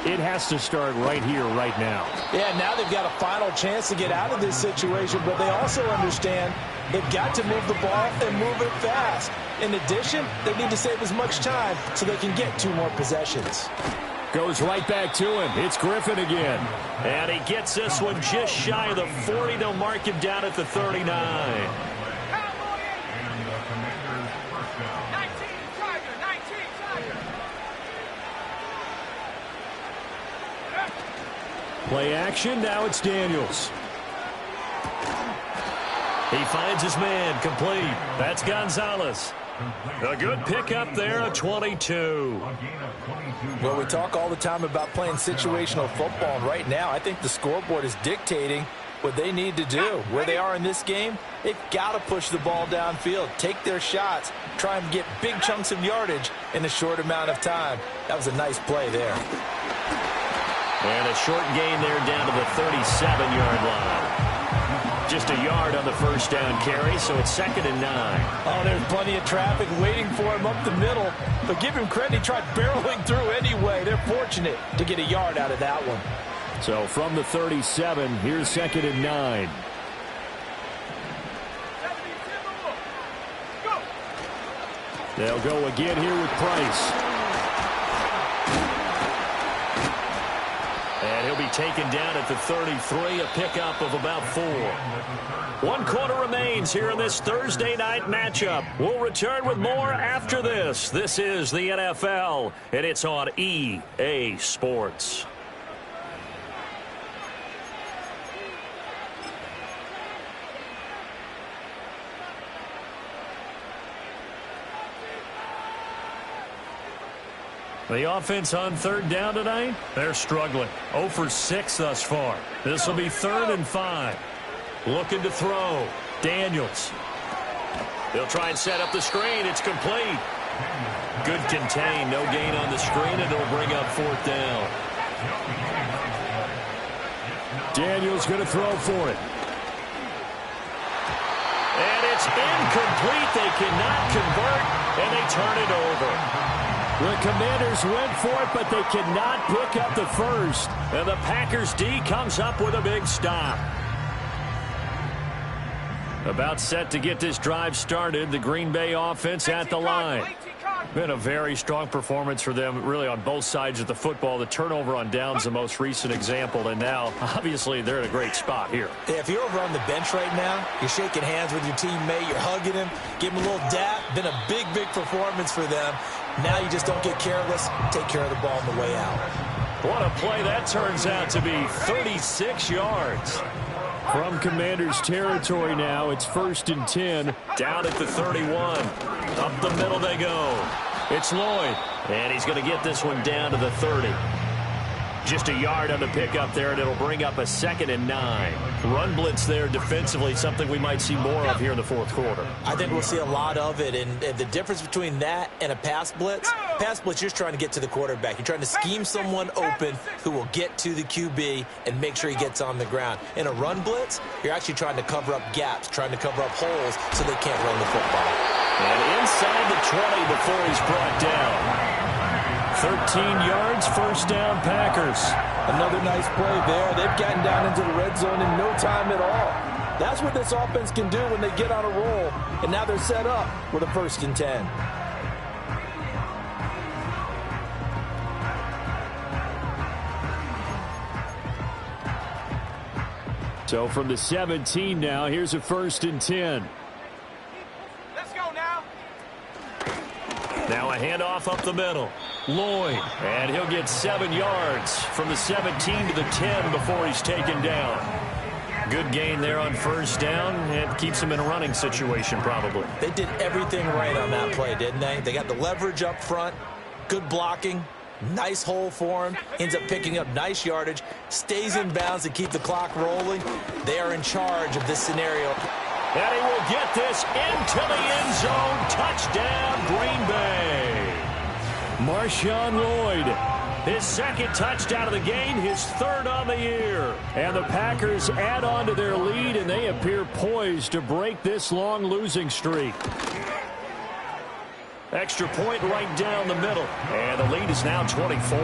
it has to start right here, right now. Yeah, now they've got a final chance to get out of this situation, but they also understand they've got to move the ball and move it fast. In addition, they need to save as much time so they can get 2 more possessions. Goes right back to him. It's Griffin again. And he gets this one just shy of the 40. They'll mark him down at the 39. Play action, now it's Daniels. He finds his man, complete. That's Gonzalez. A good pickup there, a 22. Well, we talk all the time about playing situational football, and right now I think the scoreboard is dictating what they need to do. Where they are in this game, they've got to push the ball downfield, take their shots, try and get big chunks of yardage in a short amount of time. That was a nice play there. And a short gain there down to the 37-yard line. Just a yard on the first down carry, so it's 2nd and 9. Oh, there's plenty of traffic waiting for him up the middle. But give him credit, he tried barreling through anyway. They're fortunate to get a yard out of that one. So from the 37, here's 2nd and 9. They'll go again here with Price. And he'll be taken down at the 33, a pickup of about 4. 1 quarter remains here in this Thursday night matchup. We'll return with more after this. This is the NFL, and it's on EA Sports. The offense on 3rd down tonight, they're struggling. 0 for 6 thus far. This will be 3rd and 5. Looking to throw. Daniels. They'll try and set up the screen. It's complete. Good contain. No gain on the screen, and it'll bring up 4th down. Daniels going to throw for it. And it's incomplete. They cannot convert, and they turn it over. The Commanders went for it, but they cannot pick up the first. And the Packers D comes up with a big stop. About set to get this drive started. The Green Bay offense at the line. Been a very strong performance for them, really, on both sides of the football. The turnover on downs, the most recent example, and now, obviously, they're in a great spot here. Yeah, if you're over on the bench right now, you're shaking hands with your teammate, you're hugging him, give him a little dap. Been a big, big performance for them. Now you just don't get careless. Take care of the ball on the way out. What a play that turns out to be. 36 yards. From Commanders territory now, it's 1st and 10, down at the 31. Up the middle they go. It's Lloyd, and he's going to get this one down to the 30. Just a yard on the pickup there, and it'll bring up a 2nd and 9. Run blitz there defensively, something we might see more of here in the 4th quarter. I think we'll see a lot of it, and the difference between that and a pass blitz, you're just trying to get to the quarterback. You're trying to scheme someone open who will get to the QB and make sure he gets on the ground. In a run blitz, you're actually trying to cover up gaps, trying to cover up holes so they can't run the football. And inside the 20 before he's brought down. 13 yards, 1st down, Packers. Another nice play there. They've gotten down into the red zone in no time at all. That's what this offense can do when they get on a roll. And now they're set up with a 1st and 10. So from the 17 now, here's a 1st and 10. Let's go now. Now a handoff up the middle. Lloyd, and he'll get 7 yards from the 17 to the 10 before he's taken down. Good gain there on 1st down, and keeps him in a running situation probably. They did everything right on that play, didn't they? They got the leverage up front, good blocking, nice hole for him, ends up picking up nice yardage, stays in bounds to keep the clock rolling. They are in charge of this scenario. And he will get this into the end zone. Touchdown, Green Bay. Marshawn Lloyd, his 2nd touchdown of the game, his 3rd on the year. And the Packers add on to their lead, and they appear poised to break this long losing streak. Extra point right down the middle. And the lead is now 24.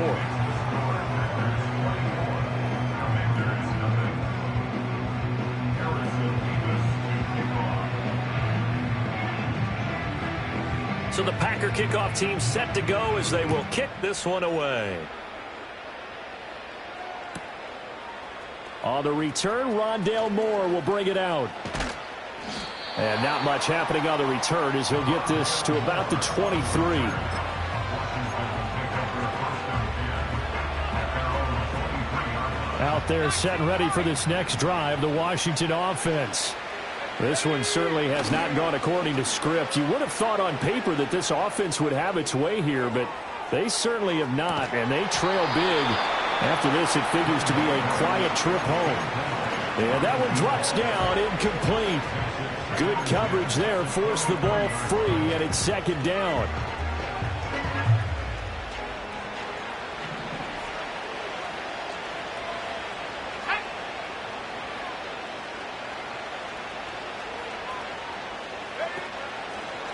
So the Packer kickoff team set to go as they will kick this one away. On the return, Rondale Moore will bring it out. And not much happening on the return as he'll get this to about the 23. Out there set and ready for this next drive, the Washington offense. This one certainly has not gone according to script. You would have thought on paper that this offense would have its way here, but they certainly have not, and they trail big. After this, it figures to be a quiet trip home. And that one drops down, incomplete. Good coverage there, forced the ball free, and it's 2nd down.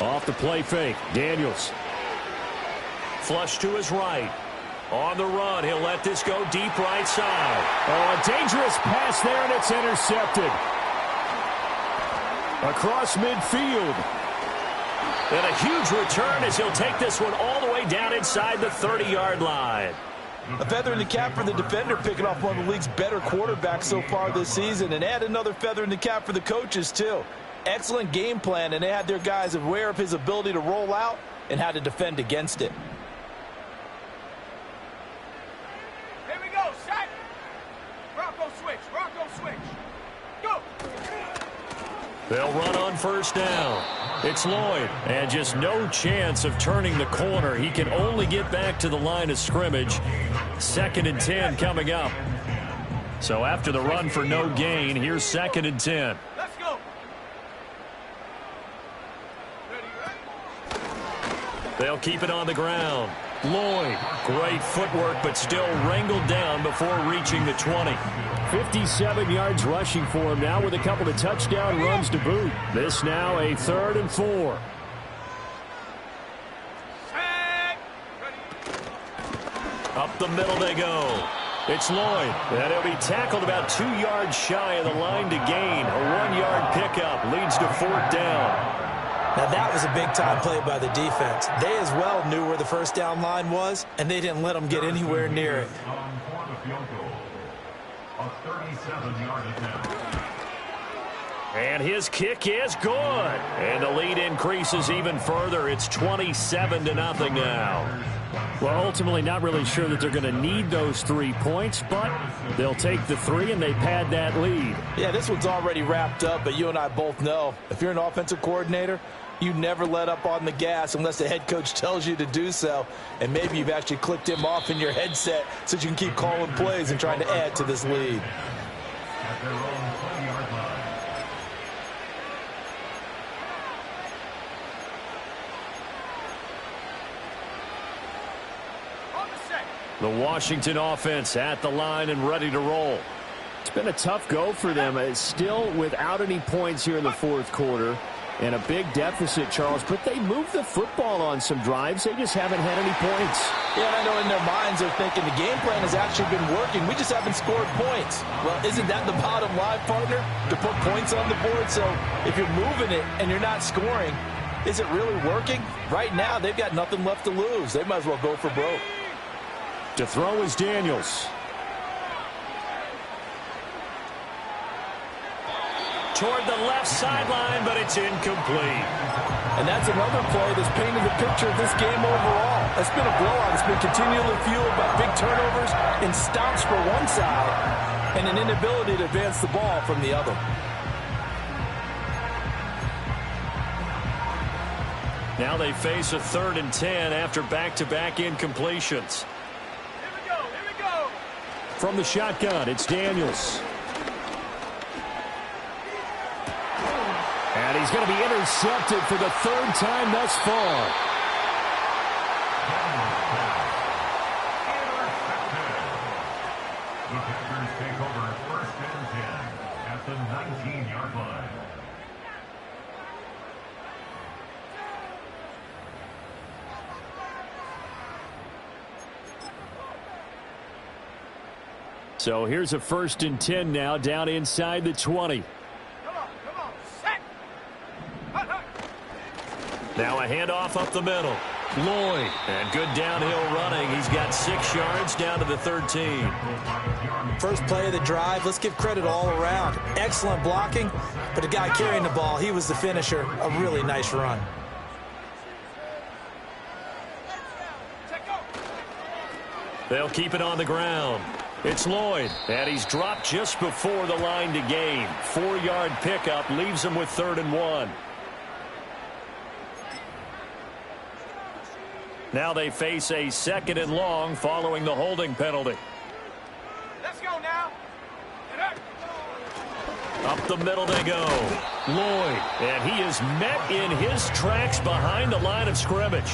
Off the play fake, Daniels. Flush to his right. On the run, he'll let this go deep right side. Oh, a dangerous pass there, and it's intercepted. Across midfield. And a huge return as he'll take this one all the way down inside the 30-yard line. A feather in the cap for the defender, picking off one of the league's better quarterbacks so far this season, and add another feather in the cap for the coaches, too. Excellent game plan, and they had their guys aware of his ability to roll out and how to defend against it. Here we go, set. Bronco switch, Bronco switch. Go. They'll run on 1st down. It's Lloyd, and just no chance of turning the corner. He can only get back to the line of scrimmage. 2nd and 10 coming up. So after the run for no gain, here's 2nd and 10. Let's go. They'll keep it on the ground. Lloyd, great footwork, but still wrangled down before reaching the 20. 57 yards rushing for him now with a couple of touchdown runs to boot. This now a 3rd and 4. Set. Up the middle they go. It's Lloyd, and he'll be tackled about 2 yards shy of the line to gain. A 1-yard pickup leads to 4th down. Now that was a big-time play by the defense. They as well knew where the 1st down line was, and they didn't let them get anywhere near it. And his kick is good. And the lead increases even further. It's 27-0 now. Well, ultimately not really sure that they're going to need those 3 points, but they'll take the 3 and they pad that lead. Yeah, this one's already wrapped up, but you and I both know if you're an offensive coordinator, you never let up on the gas unless the head coach tells you to do so. And maybe you've actually clicked him off in your headset so you can keep calling plays and trying to add to this lead. The Washington offense at the line and ready to roll. It's been a tough go for them. It's still without any points here in the 4th quarter. And a big deficit, Charles. But they moved the football on some drives. They just haven't had any points. Yeah, and I know in their minds they're thinking the game plan has actually been working. We just haven't scored points. Well, isn't that the bottom line, partner? To put points on the board? So if you're moving it and you're not scoring, is it really working? Right now, they've got nothing left to lose. They might as well go for broke. To throw is Daniels. toward the left sideline, but it's incomplete. And that's another play that's painted the picture of this game overall. It's been a blowout. It's been continually fueled by big turnovers and stops for one side and an inability to advance the ball from the other. Now they face a 3rd and 10 after back-to-back incompletions. Here we go, here we go. From the shotgun, it's Daniels. And he's going to be intercepted for the 3rd time thus far. The Packers take over 1st and 10 at the 19-yard line. So here's a 1st and 10 now down inside the 20. Come on, set. Hut, hut. Now a handoff up the middle. Lloyd. And good downhill running. He's got 6 yards down to the 13. First play of the drive, let's give credit all around. Excellent blocking, but the guy carrying the ball, he was the finisher. A really nice run. Check go. They'll keep it on the ground. It's Lloyd, and he's dropped just before the line to gain. 4-yard pickup leaves him with 3rd and 1. Now they face a 2nd and long following the holding penalty. Let's go now. Get up. Up the middle they go. Lloyd, and he is met in his tracks behind the line of scrimmage.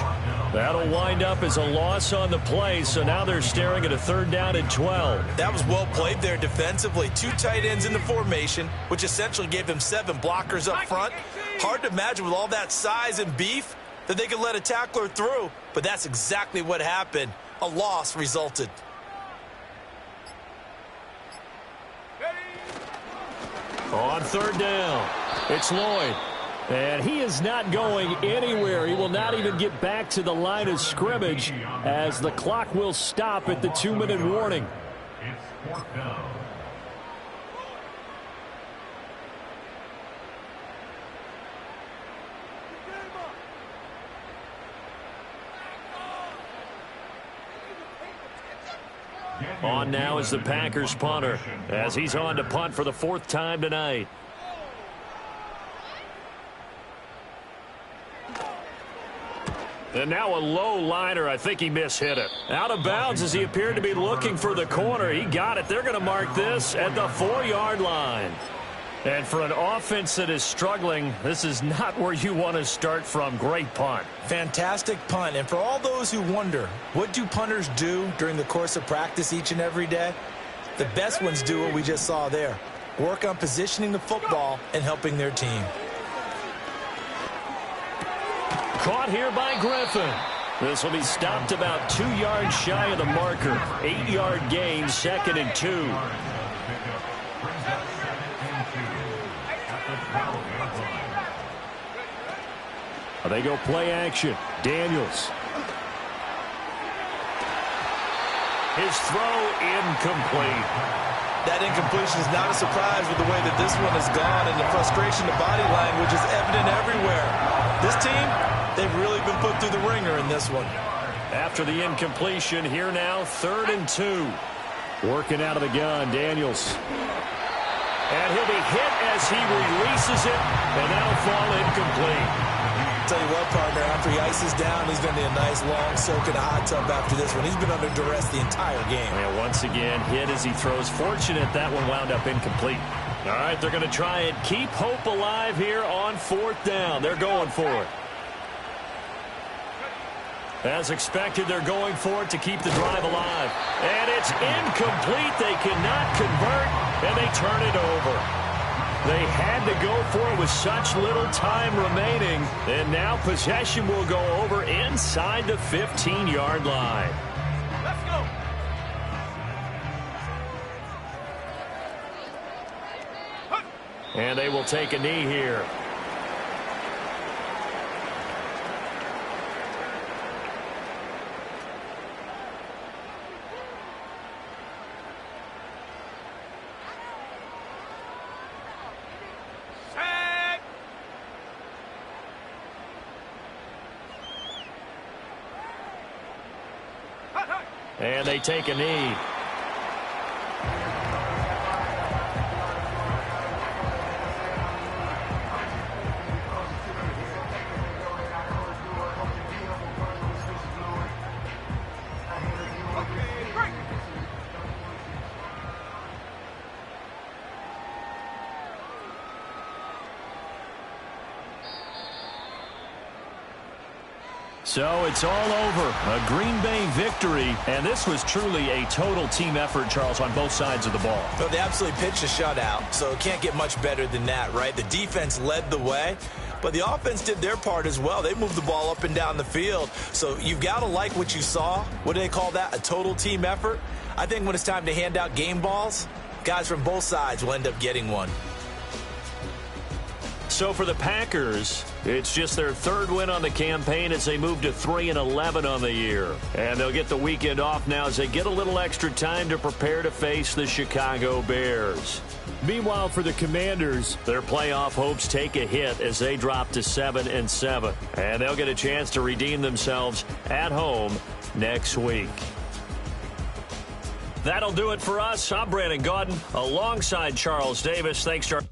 That'll wind up as a loss on the play, so now they're staring at a 3rd down and 12. That was well played there defensively. 2 tight ends in the formation, which essentially gave them 7 blockers up front. Hard to imagine with all that size and beef that they could let a tackler through, but that's exactly what happened. A loss resulted. On 3rd down, it's Lloyd. And he is not going anywhere. He will not even get back to the line of scrimmage as the clock will stop at the 2-minute warning. It's 4th down. On now is the Packers punter as he's on to punt for the 4th time tonight. And now a low liner. I think he mishit it. Out of bounds as he appeared to be looking for the corner. He got it. They're going to mark this at the 4-yard line. And for an offense that is struggling, this is not where you want to start from. Great punt. Fantastic punt. And for all those who wonder, what do punters do during the course of practice each and every day? The best ones do what we just saw there. Work on positioning the football and helping their team. Caught here by Griffin. This will be stopped about 2 yards shy of the marker. 8-yard gain, 2nd and 2. They go play action. Daniels. His throw incomplete. That incompletion is not a surprise with the way that this one has gone, and the frustration, the body language is evident everywhere. This team, they've really been put through the ringer in this one. After the incompletion, here now, 3rd and 2. Working out of the gun, Daniels. And he'll be hit as he releases it, and that'll fall incomplete. Tell you what, partner, after he ices down, he's going to need a nice long soak in a hot tub after this one. He's been under duress the entire game. And once again, hit as he throws. Fortunate that one wound up incomplete. All right, they're going to try and keep hope alive here on 4th down. They're going for it. As expected, they're going for it to keep the drive alive. And it's incomplete. They cannot convert, and they turn it over. They had to go for it with such little time remaining. And now possession will go over inside the 15-yard line. Let's go. And they will take a knee here. And they take a knee. So it's all over. A Green Bay victory. And this was truly a total team effort, Charles, on both sides of the ball. Well, they absolutely pitched a shutout, so it can't get much better than that, right? The defense led the way, but the offense did their part as well. They moved the ball up and down the field. So you've got to like what you saw. What do they call that? A total team effort? I think when it's time to hand out game balls, guys from both sides will end up getting one. So for the Packers, it's just their third win on the campaign as they move to 3-11 on the year. And they'll get the weekend off now as they get a little extra time to prepare to face the Chicago Bears. Meanwhile, for the Commanders, their playoff hopes take a hit as they drop to 7-7. And they'll get a chance to redeem themselves at home next week. That'll do it for us. I'm Brandon Gaudin alongside Charles Davis. Thanks, Charles.